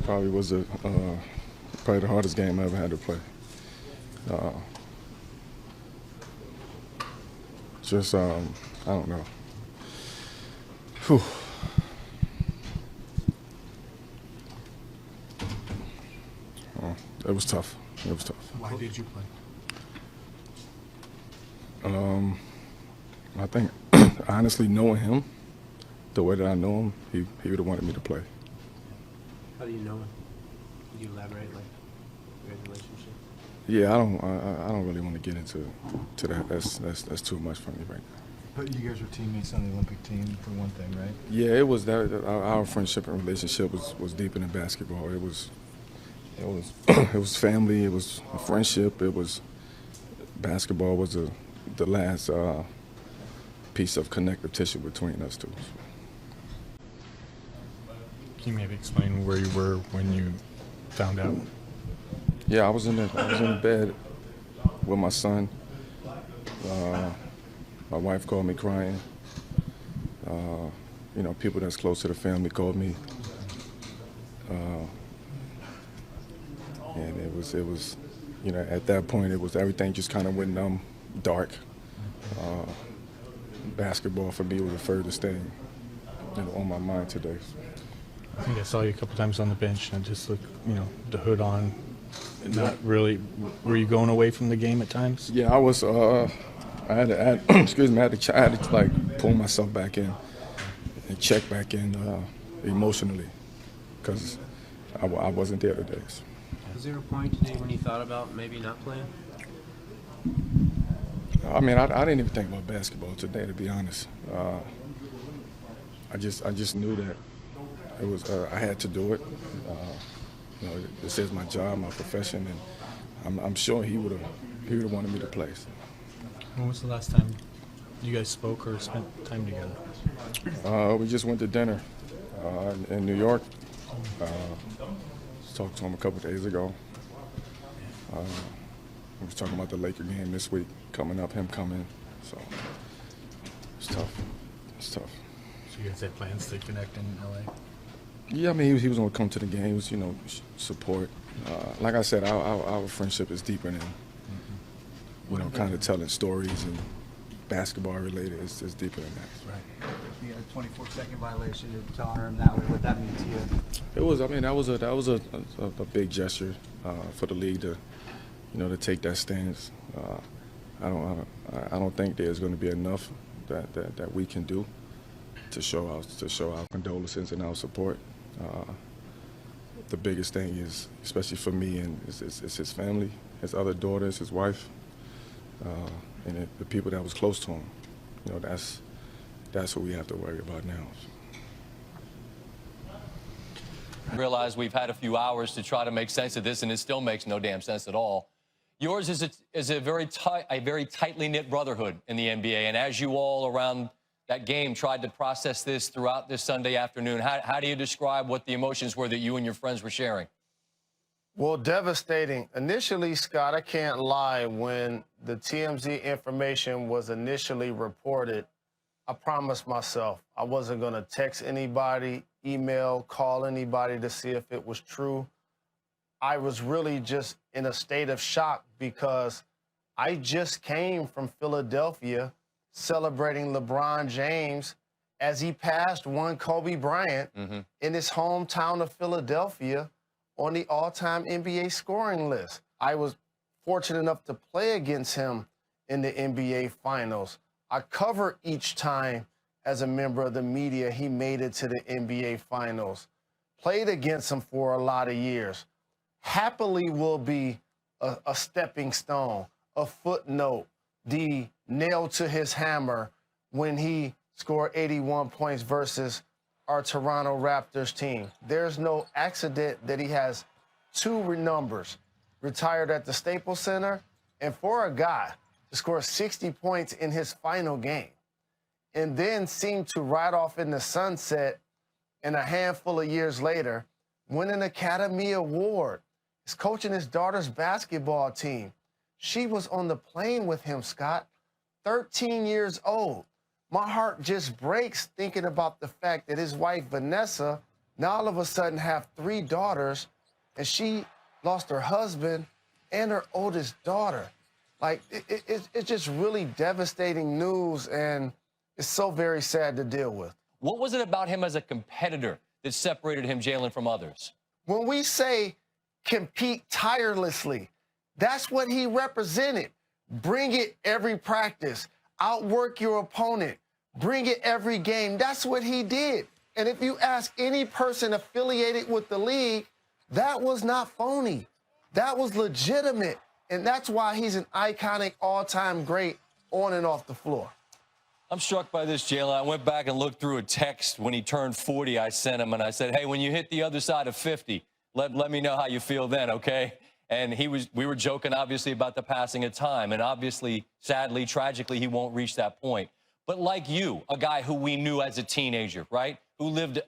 probably was probably the hardest game I ever had to play. Uh, I don't know. Whew. It was tough. It was tough. Why did you play? I think, honestly, knowing him, the way that I know him, he would have wanted me to play. How do you know him? Can you elaborate, like, your relationship? Yeah, I don't really want to get into that. That's too much for me right now. But you guys were teammates on the Olympic team, for one thing, right? Yeah, it was that our friendship and relationship was deeper than basketball. It was it was family. It was a friendship. It was basketball was the last piece of connective tissue between us two. Can you maybe explain where you were when you found out? Yeah, I was in bed with my son. My wife called me crying. You know, people that's close to the family called me. And it was, you know, at that point it was everything just kind of went numb, dark. Basketball for me was the furthest thing, you know, on my mind today. I think I saw you a couple times on the bench and just looked, you know, the hood on. Not really. Were you going away from the game at times? Yeah, I was. I had to excuse me. I had to like pull myself back in and check back in emotionally, because I wasn't there today. So. Was there a point today when you thought about maybe not playing? I mean, I didn't even think about basketball today, to be honest. I just knew that it was. I had to do it. You know, this is my job, my profession, and I'm sure he would have wanted me to play. So. When was the last time you guys spoke or spent time together? We just went to dinner in New York. Talked to him a couple of days ago. We was talking about the Laker game this week coming up, him coming. So it's tough. It's tough. So you guys had plans to connect in LA? Yeah, I mean, he was going to come to the games, you know, support. Like I said, our friendship is deeper than, you know, kind of telling stories and basketball related. It's deeper than that. Right. You had a 24-second violation. You're telling him that. What that mean to you? It was. I mean, that was a big gesture for the league to, you know, to take that stance. I don't think there's going to be enough that we can do to show our condolences and our support. The biggest thing is, especially for me, and is his family, his other daughters, his wife, and the people that was close to him. You know, that's what we have to worry about now. Realize we've had a few hours to try to make sense of this, and it still makes no damn sense at all. Yours is a very tightly knit brotherhood in the NBA, and as you all around that game tried to process this throughout this Sunday afternoon, how do you describe what the emotions were that you and your friends were sharing? Well, devastating. Initially, Scott, I can't lie, when the TMZ information was initially reported, I promised myself I wasn't going to text anybody, email, call anybody to see if it was true. I was really just in a state of shock because I just came from Philadelphia celebrating LeBron James as he passed one Kobe Bryant in his hometown of Philadelphia on the all-time NBA scoring list. I was fortunate enough to play against him in the NBA Finals. I covered each time as a member of the media he made it to the NBA Finals. Played against him for a lot of years. Happily will be a stepping stone, a footnote, the nail to his hammer when he scored 81 points versus our Toronto Raptors team. There's no accident that he has two numbers, retired at the Staples Center, and for a guy to score 60 points in his final game and then seem to ride off in the sunset, and a handful of years later win an Academy Award. He's coaching his daughter's basketball team. She was on the plane with him, Scott, 13 years old. My heart just breaks thinking about the fact that his wife, Vanessa, now all of a sudden have 3 daughters, and she lost her husband and her oldest daughter. Like, it's just really devastating news, and it's so very sad to deal with. What was it about him as a competitor that separated him, Jalen, from others? When we say compete tirelessly, that's what he represented. Bring it every practice. Outwork your opponent. Bring it every game. That's what he did. And if you ask any person affiliated with the league, that was not phony. That was legitimate. And that's why he's an iconic all-time great on and off the floor. I'm struck by this, Jalen. I went back and looked through a text when he turned 40. I sent him, and I said, hey, when you hit the other side of 50, let me know how you feel then, okay? And we were joking, obviously, about the passing of time. And obviously, sadly, tragically, he won't reach that point. But like you, a guy who we knew as a teenager, right, who lived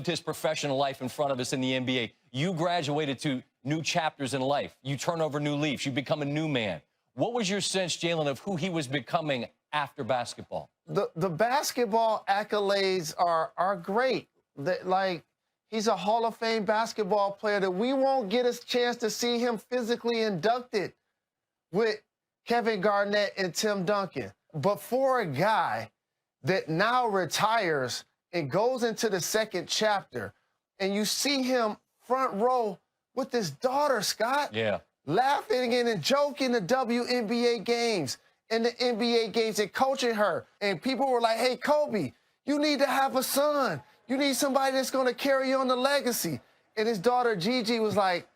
his professional life in front of us in the NBA, you graduated to new chapters in life. You turn over new leaves. You become a new man. What was your sense, Jalen, of who he was becoming after basketball? The basketball accolades are great. Like, he's a Hall of Fame basketball player that we won't get a chance to see him physically inducted with Kevin Garnett and Tim Duncan. But for a guy that now retires and goes into the second chapter, and you see him front row with his daughter, Scott, Yeah. laughing and joking the WNBA games and the NBA games and coaching her. And people were like, hey, Kobe, you need to have a son. You need somebody that's going to carry on the legacy. And his daughter, Gigi, was like,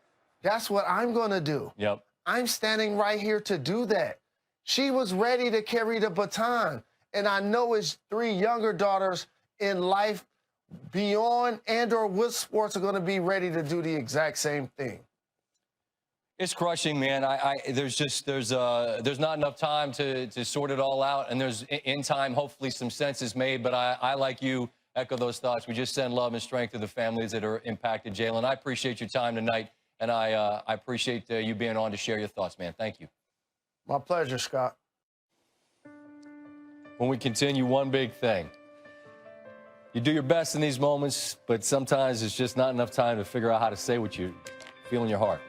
that's what I'm going to do. Yep. I'm standing right here to do that. She was ready to carry the baton. And I know his 3 younger daughters in life beyond and or with sports are going to be ready to do the exact same thing. It's crushing, man. There's not enough time to sort it all out, and there's in time hopefully some sense is made. But I like you, echo those thoughts. We just send love and strength to the families that are impacted, Jalen. I appreciate your time tonight, and I appreciate you being on to share your thoughts, man. Thank you. My pleasure, Scott. When we continue, one big thing. You do your best in these moments, but sometimes it's just not enough time to figure out how to say what you feel in your heart.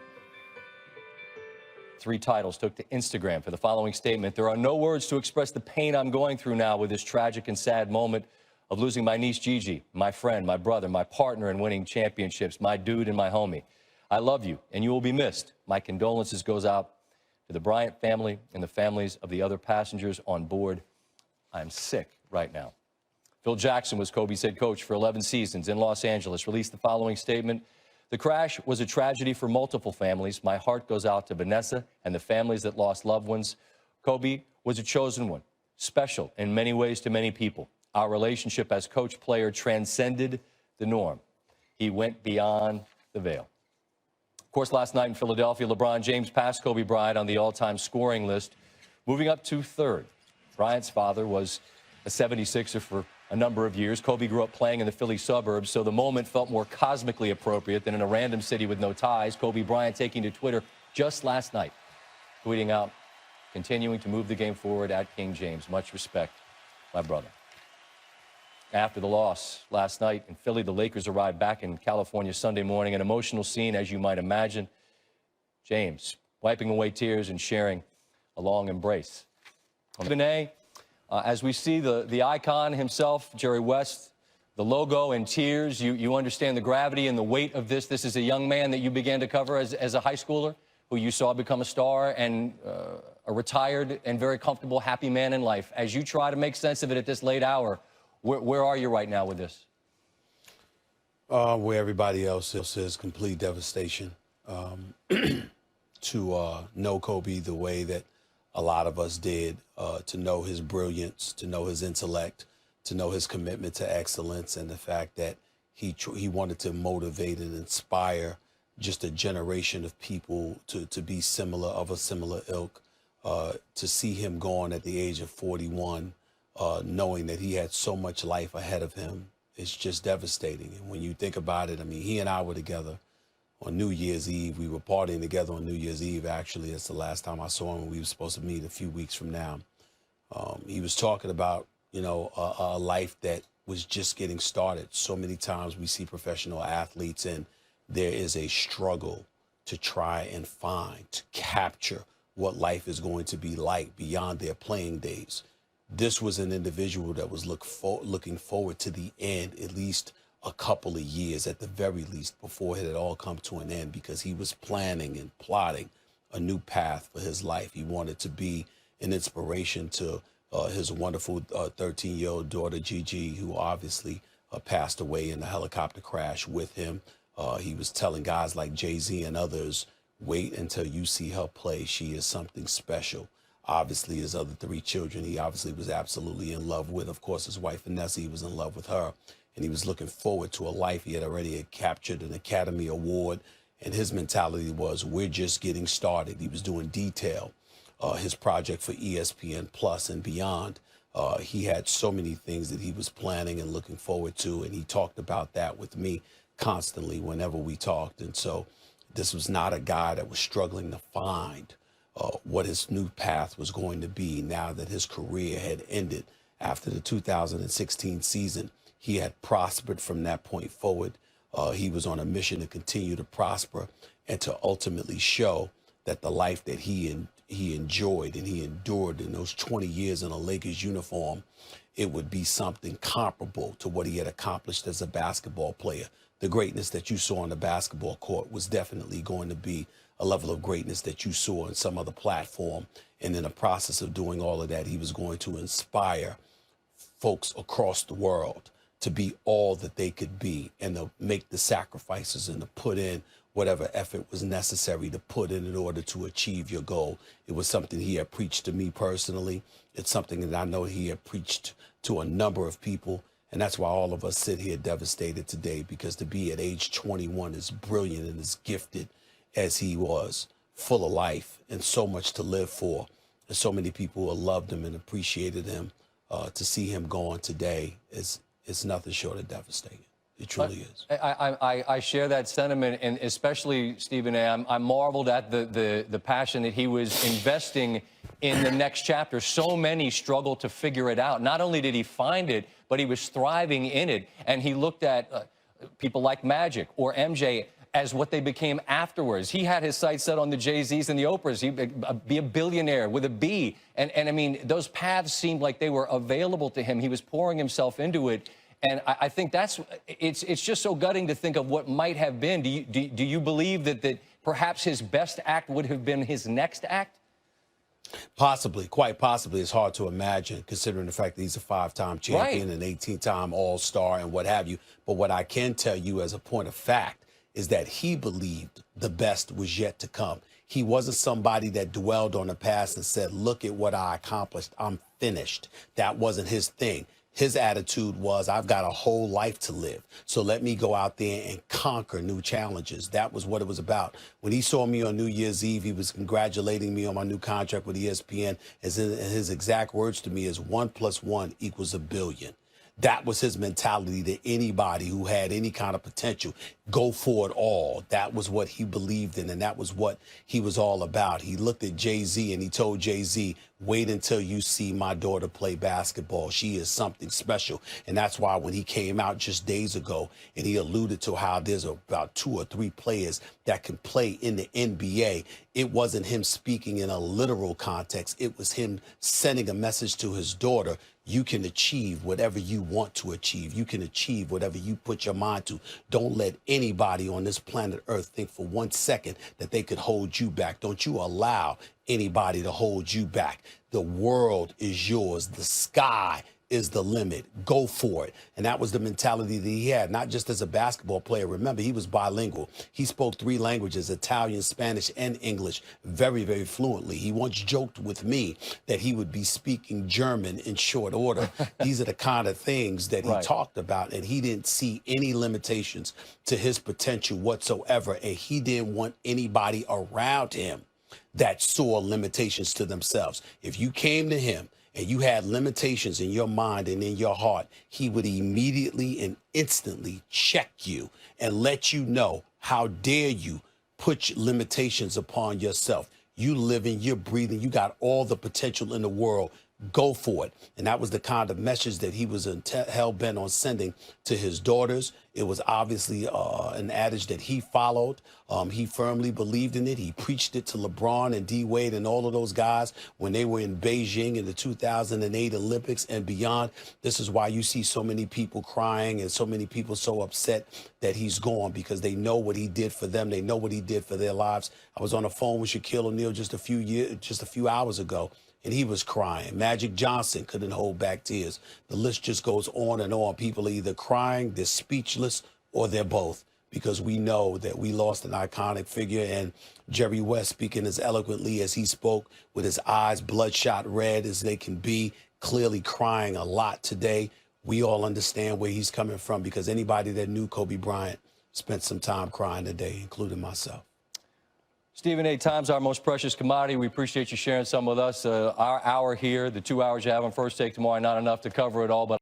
3 titles took to Instagram for the following statement. There are no words to express the pain I'm going through now with this tragic and sad moment of losing my niece Gigi, my friend, my brother, my partner in winning championships, my dude and my homie. I love you, and you will be missed. My condolences goes out to the Bryant family and the families of the other passengers on board. I'm sick right now. Phil Jackson was Kobe's head coach for 11 seasons in Los Angeles, released the following statement. The crash was a tragedy for multiple families. My heart goes out to Vanessa and the families that lost loved ones. Kobe was a chosen one, special in many ways to many people. Our relationship as coach-player transcended the norm. He went beyond the veil. Of course, last night in Philadelphia, LeBron James passed Kobe Bryant on the all-time scoring list, moving up to 3rd. Bryant's father was a 76er for a number of years. Kobe grew up playing in the Philly suburbs, so the moment felt more cosmically appropriate than in a random city with no ties. Kobe Bryant taking to Twitter just last night, tweeting out, continuing to move the game forward at King James. Much respect, my brother. After the loss last night in Philly, the Lakers arrived back in California Sunday morning. An emotional scene, as you might imagine. James wiping away tears and sharing a long embrace. Vinay, as we see the icon himself, Jerry West, the logo in tears, you understand the gravity and the weight of this. This is a young man that you began to cover as a high schooler, who you saw become a star and a retired and very comfortable, happy man in life. As you try to make sense of it at this late hour, where are you right now with this? Where everybody else is, complete devastation. To know Kobe the way that a lot of us did, to know his brilliance, to know his intellect, to know his commitment to excellence, and the fact that he wanted to motivate and inspire just a generation of people to be similar, of a similar ilk. To see him gone at the age of 41, knowing that he had so much life ahead of him, it's just devastating. And when you think about it, I mean, he and I were together on New Year's Eve. We were partying together on New Year's Eve, actually. It's the last time I saw him. We were supposed to meet a few weeks from now. He was talking about, you know, a life that was just getting started. So many times we see professional athletes and there is a struggle to try and find, to capture what life is going to be like beyond their playing days. This was an individual that was looking forward to the end, at least a couple of years at the very least, before it had all come to an end, because he was planning and plotting a new path for his life. He wanted to be an inspiration to his wonderful 13-year-old daughter, Gigi, who obviously passed away in a helicopter crash with him. He was telling guys like Jay-Z and others, wait until you see her play. She is something special. Obviously, his other 3 children, he obviously was absolutely in love with. Of course, his wife, Vanessa, he was in love with her. And he was looking forward to a life. He had already captured an Academy Award. And his mentality was, we're just getting started. He was doing Detail, his project for ESPN Plus and beyond. He had so many things that he was planning and looking forward to. And he talked about that with me constantly whenever we talked. And so this was not a guy that was struggling to find what his new path was going to be now that his career had ended after the 2016 season. He had prospered from that point forward. He was on a mission to continue to prosper and to ultimately show that the life that he enjoyed and he endured in those 20 years in a Lakers uniform, it would be something comparable to what he had accomplished as a basketball player. The greatness that you saw on the basketball court was definitely going to be a level of greatness that you saw on some other platform. And in the process of doing all of that, he was going to inspire folks across the world to be all that they could be and to make the sacrifices and to put in whatever effort was necessary to put in order to achieve your goal. It was something he had preached to me personally. It's something that I know he had preached to a number of people. And that's why all of us sit here devastated today, because to be at age 21 as brilliant and as gifted as he was, full of life and so much to live for. And so many people who loved him and appreciated him. To see him gone today is nothing short of devastating. It truly is. I share that sentiment, and especially, Stephen A., I marveled at the passion that he was investing in the next chapter. So many struggle to figure it out. Not only did he find it, but he was thriving in it. And he looked at people like Magic or MJ as what they became afterwards. He had his sights set on the Jay-Z's and the Oprahs. He'd be a billionaire with a B. And I mean, those paths seemed like they were available to him. He was pouring himself into it. And I think it's just so gutting to think of what might have been. Do you believe that perhaps his best act would have been his next act? Possibly, quite possibly. It's hard to imagine, considering the fact that he's a 5-time champion, right, and 18-time All-Star and what have you. But what I can tell you as a point of fact is that he believed the best was yet to come. He wasn't somebody that dwelled on the past and said, look at what I accomplished, I'm finished. That wasn't his thing. His attitude was, I've got a whole life to live, so let me go out there and conquer new challenges. That was what it was about. When he saw me on New Year's Eve, he was congratulating me on my new contract with ESPN. His exact words to me is 1 + 1 = 1 billion. That was his mentality to anybody who had any kind of potential. Go for it all. That was what he believed in, and that was what he was all about. He looked at Jay-Z and he told Jay-Z, wait until you see my daughter play basketball. She is something special. And that's why when he came out just days ago and he alluded to how there's about 2 or 3 players that can play in the NBA, it wasn't him speaking in a literal context. It was him sending a message to his daughter. You can achieve whatever you want to achieve. You can achieve whatever you put your mind to. Don't let anybody on this planet Earth think for 1 second that they could hold you back. Don't you allow anybody to hold you back. The world is yours. The sky is the limit. Go for it. And that was the mentality that he had, not just as a basketball player. Remember, he was bilingual. He spoke 3 languages, Italian, Spanish, and English, very, very fluently. He once joked with me that he would be speaking German in short order. These are the kind of things that he talked about, and he didn't see any limitations to his potential whatsoever, and he didn't want anybody around him that saw limitations to themselves. If you came to him and you had limitations in your mind and in your heart, he would immediately and instantly check you and let you know, how dare you put limitations upon yourself. You living, you're breathing, you got all the potential in the world. go for it. And that was the kind of message that he was hell-bent on sending to his daughters. It was obviously an adage that he followed. He firmly believed in it. He preached it to LeBron and D. Wade and all of those guys when they were in Beijing in the 2008 Olympics and beyond. This is why you see so many people crying and so many people so upset that he's gone, because they know what he did for them. They know what he did for their lives. I was on the phone with Shaquille O'Neal just a few hours ago, and he was crying. Magic Johnson couldn't hold back tears. The list just goes on and on. People are either crying, they're speechless, or they're both, because we know that we lost an iconic figure. And Jerry West, speaking as eloquently as he spoke, with his eyes bloodshot red as they can be, clearly crying a lot today. We all understand where he's coming from, because anybody that knew Kobe Bryant spent some time crying today, including myself. Stephen A., time's our most precious commodity. We appreciate you sharing some with us. Our hour here, the 2 hours you have on First Take tomorrow, not enough to cover it all, but